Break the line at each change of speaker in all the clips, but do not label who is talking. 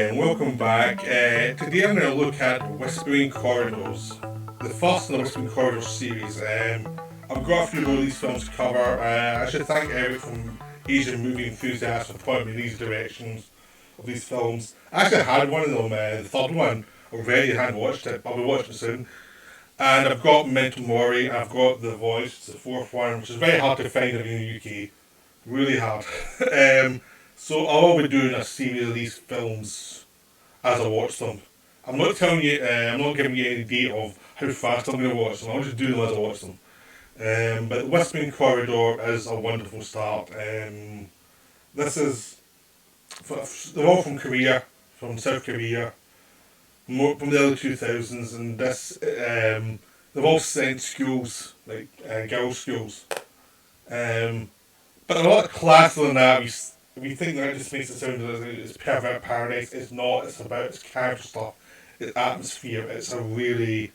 again, welcome back. Today I'm going to look at Whispering Corridors, the first in the Whispering Corridors series. I've got a few more of these films to cover. I should thank Eric from Asian Movie Enthusiast for pointing me in these directions of these films. I actually had one of them, the third one, already. I hadn't watched it, but I'll be watching it soon. And I've got Mental Mori, and I've got The Voice, the fourth one, which is very hard to find in the UK. Really hard. So I'll be doing a series of these films as I watch them. I'm not telling you, I'm not giving you any date of how fast I'm going to watch them. I'll just do them as I watch them. But Whispering Corridor is a wonderful start. This is, they're all from Korea, from South Korea, from the early 2000s, and they've all sent schools, like girls' schools. But a lot classier than that. We think that just makes it sound as it's pervert paradise. It's not. It's about its character stuff, its atmosphere. This is a really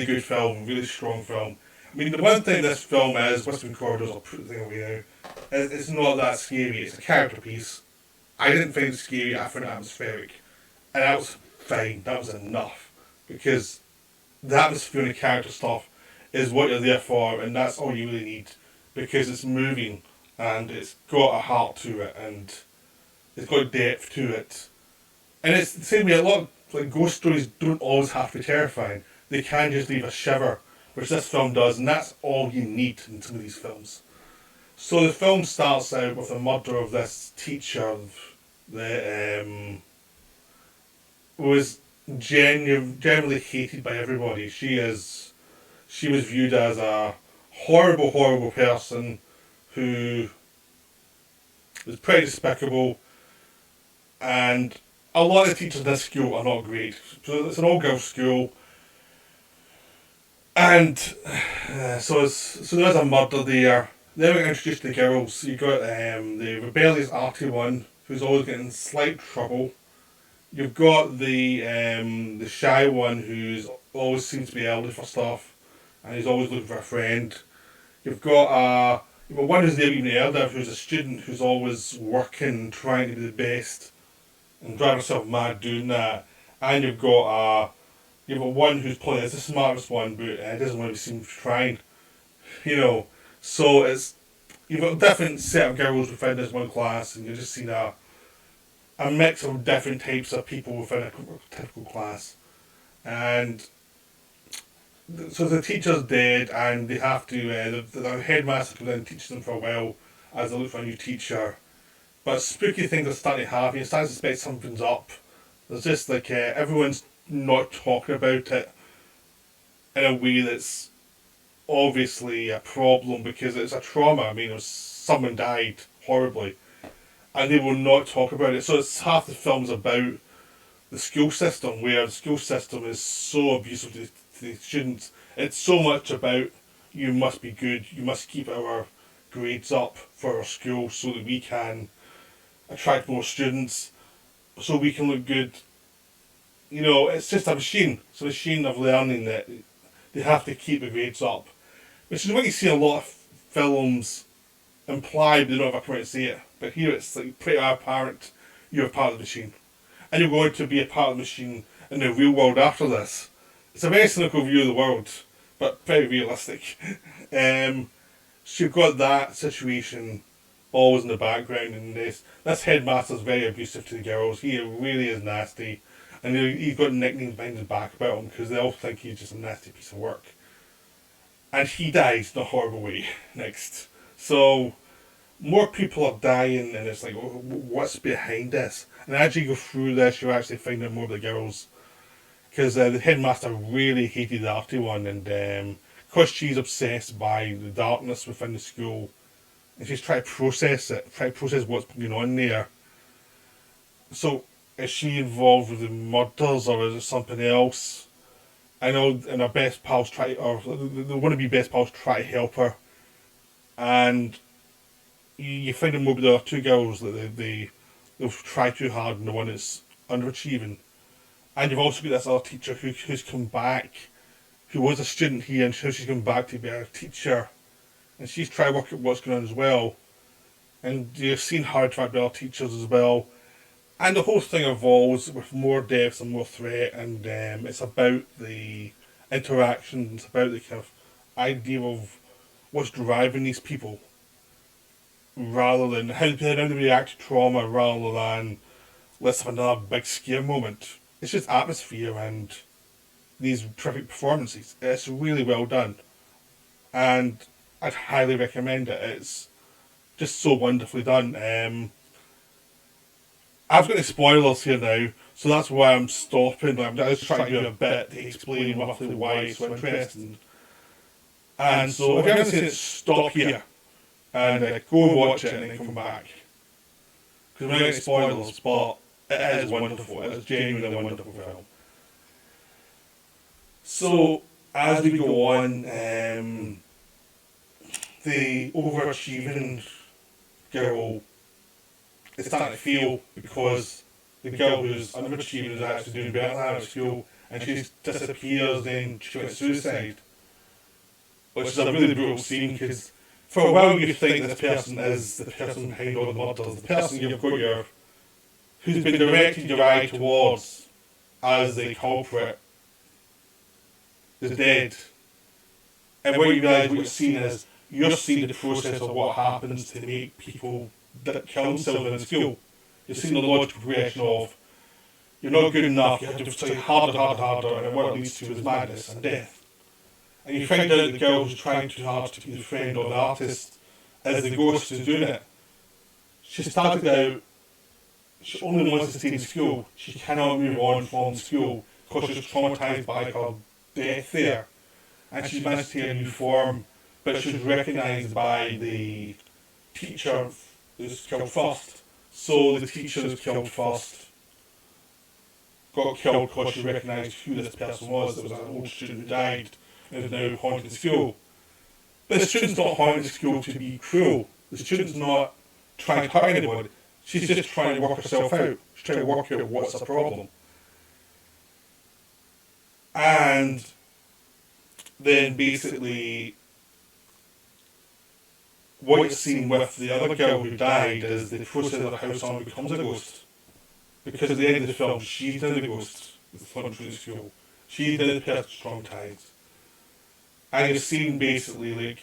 good film, really strong film. I mean, the one thing this film is, Whispering Corridors, I'll put the thing away now, is it's not that scary. It's a character piece. I didn't find it scary. I found it atmospheric, and that was fine. That was enough, because the atmosphere and the character stuff is what you're there for, and that's all you really need, because it's moving and it's got a heart to it and it's got depth to it. And it's the same way, a lot of like ghost stories don't always have to be terrifying. They can just leave a shiver, which this film does, and that's all you need in some of these films. So the film starts out with the murder of this teacher that was generally hated by everybody. She was viewed as a horrible person who was pretty despicable, and a lot of the teachers in this school are not great. So it's an all-girls school, and so there's a murder there. Then we introduce the girls. You got the rebellious arty one who's always getting in slight trouble. You've got the shy one who's always seems to be early for stuff, and he's always looking for a friend. You've got one who's there even elder, who's a student who's always working, trying to be the best, and driving herself mad doing that. And you've got one who's probably is the smartest one, but doesn't want to be seen trying. So you've got a different set of girls within this one class, and you're just seeing a mix of different types of people within a typical class. And so the teacher's dead, and they have to. The headmaster comes in and teaches them for a while as they look for a new teacher. But spooky things are starting to happen. You start to suspect something's up. There's just like everyone's not talking about it in a way that's obviously a problem, because it's a trauma. I mean, someone died horribly, and they will not talk about it. So it's half the film's about the school system, where the school system is so abusive to the students. It's so much about, you must be good, you must keep our grades up for our school so that we can attract more students, so we can look good. It's just a machine. It's a machine of learning that they have to keep the grades up, which is what you see in a lot of films imply, but they don't have a point to say it. But here it's like pretty apparent you're a part of the machine, and you're going to be a part of the machine in the real world after this. It's a very cynical view of the world, but very realistic. So you've got that situation always in the background, and this headmaster's very abusive to the girls. He really is nasty, and he's got nicknames behind his back about him because they all think he's just a nasty piece of work. And he dies in a horrible way next. So more people are dying, and it's like, what's behind this? And as you go through this, you actually find out more of the girls, because the headmaster really hated the arty one, and because she's obsessed by the darkness within the school, and she's trying to process what's going on there. So is she involved with the murders, or is it something else? I know, and her best pals the wannabe best pals try to help her, and you find out more about the other two girls that they'll try too hard, and the one that's underachieving. And you've also got this other teacher who's come back, who was a student here, and she's come back to be a teacher, and she's trying to work out what's going on as well. And you've seen her try to be other teachers as well. And the whole thing evolves with more deaths and more threat, and it's about the interactions, about the kind of idea of what's driving these people, rather than how they react to trauma, rather than let's have another big scare moment. It's just atmosphere and these terrific performances. It's really well done, and I'd highly recommend it. It's just so wonderfully done. I've got the spoilers here now, so that's why I'm stopping. I'm just trying to do a bit to explain roughly why it's so interesting. And so, if you haven't seen it, stop here and go and watch it and then come back. Because we're not getting spoilers, but it is wonderful. It is genuinely a wonderful film. So, as we go on, the overachieving girl is starting to feel, because the girl who's underachieving is actually doing better than her at school, and she disappears, then she commits suicide. Which is a really brutal scene, because for a while you think this person is the person behind all the murders, the person you've got your, who's been directed your eye towards as the culprit is dead. And what you realise, what you're seeing is, you're seeing the process of what happens to make people that kill themselves in school. You're seeing the logical progression of, you're not good enough, you have to study harder, and what it leads to is madness and death. And you find out the girl who's trying too hard to be the friend of the artist is the ghost who's doing it. She started out, she only wants to stay in school. She cannot move on from school because she's traumatised by her death there. And she's managed to get a new form, but she's recognised by the teacher who's killed first. So the teacher who's killed first got killed because she recognised who this person was. There was an old student who died and is now haunting school. But the student's not haunting school to be cruel. The student's not trying to hurt anybody. She's just trying to work herself out. She's trying to work out what's the problem. And then basically what you're seeing with the other girl who died is the process of how someone becomes a ghost. Because at the end of the film, she's now the ghost with the fun through the school. She's now the person traumatized. And you're seeing basically, like,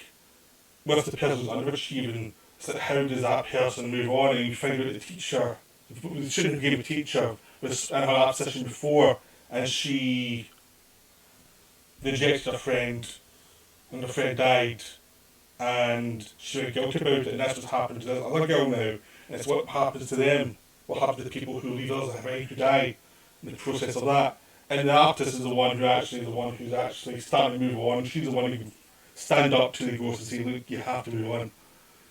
with the person who's underachieving, it's like, how does that person move on? And you find out the teacher, the student who gave a teacher, was in her position before, and she rejected her friend, and her friend died, and she was guilty about it, and that's what's happened to this other girl now, and it's what happens to them, what happens to the people who leave us behind, who die, in the process of that. And the artist is the one who's actually starting to move on. She's the one who can stand up to the ghost and say, look, you have to move on.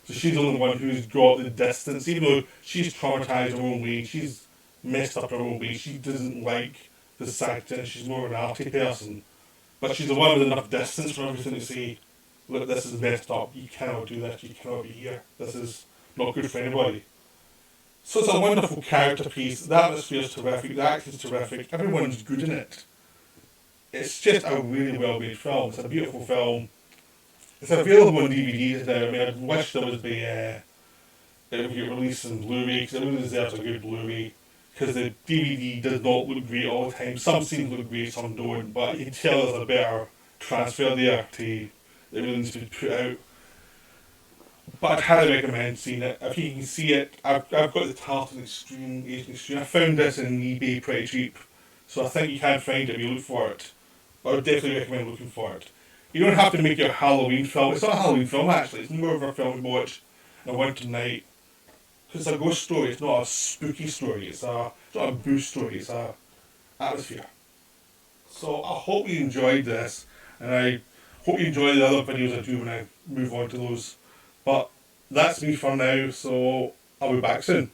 So she's the only one who's got the distance, even though she's traumatised her own way, she's messed up her own way, she doesn't like the society, and she's more of an arty person. But she's the one with enough distance from everything to say, look, this is messed up, you cannot do this, you cannot be here, this is not good for anybody. So it's a wonderful character piece, the atmosphere is terrific, the acting is terrific, everyone's good in it. It's just a really well made film, it's a beautiful film. It's available on DVD now. I mean, I wish there would be it would get released in Blu-ray, because it really deserves a good Blu-ray, because the DVD does not look great all the time. Some scenes look great, some don't, but you can tell there's a better transfer there that really needs to be put out. But I'd highly recommend seeing it. If you can see it, I've got the Tartan Extreme, Asian Extreme. I found this on eBay pretty cheap, so I think you can find it if you look for it. But I would definitely recommend looking for it. You don't have to make your Halloween film. It's not a Halloween film actually, it's more of a film you watch on a winter night. It's a ghost story, it's not a spooky story, it's not a boo story, it's a atmosphere. So I hope you enjoyed this, and I hope you enjoy the other videos I do when I move on to those. But that's me for now, so I'll be back soon.